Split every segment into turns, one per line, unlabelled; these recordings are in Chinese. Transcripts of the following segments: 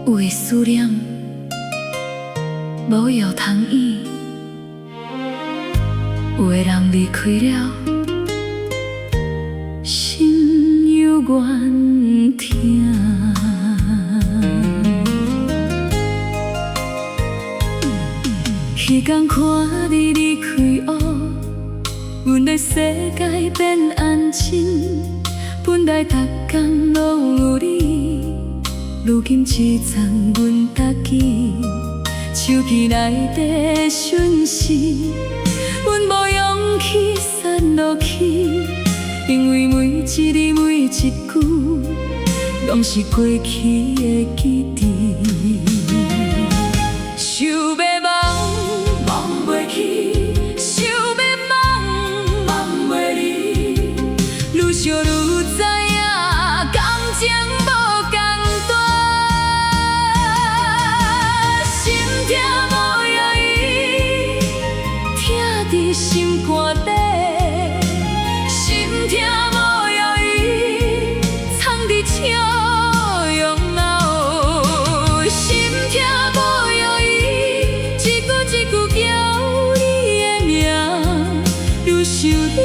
有的思念无药通医，有的人离开了，心犹怨痛。迄天看你离开后，阮的世界变安静。本来逐天拢有你，如今只剩阮家己。手机内的讯息，阮无勇气删落去，因为每一字每一句，拢是过去的记忆。想要忘，忘袂去；想要忘，忘袂离。愈想愈知影，感情无共大，心痛无药医，疼伫心肝底，心痛无药医，藏伫笑容后，心痛无药医，一句一句叫你的名，愈想你，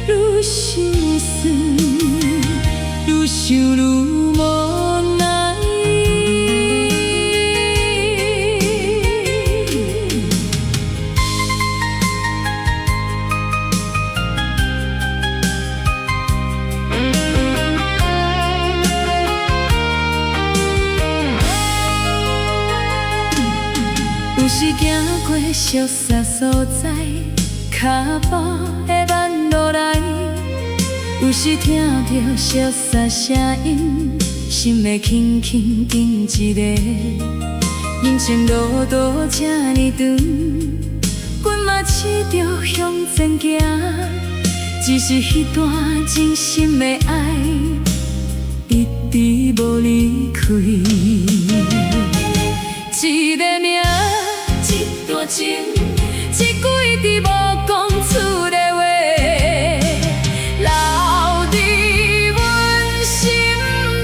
愈心酸，愈想愈无奈。有时行过熟悉所在，脚步会慢落来；有时听到熟悉声音，心会轻轻停一下。人生路途这呢长，阮嘛试着向前行，只是迄段真心的爱，一直无离开。一个名，一段情，一句一直无讲出的话，留伫阮心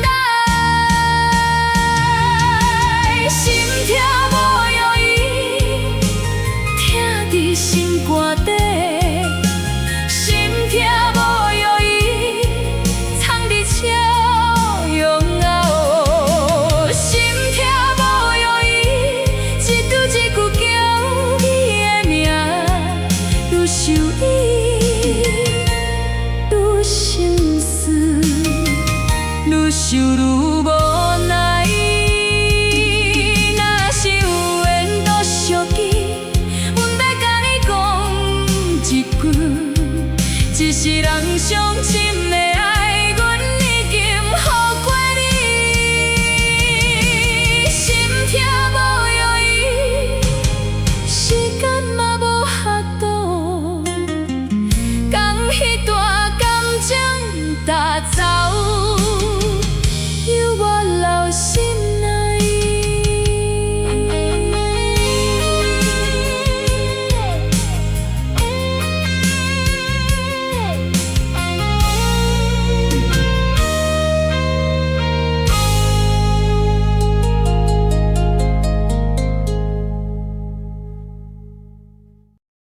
内。心痛无药医，疼伫心肝底。心痛无药医，藏伫笑容后。心痛无药医，一句一句叫你的名，愈想你，愈心酸，愈想愈无奈。若是有缘都相记，阮要甲你讲一句，一世人相深。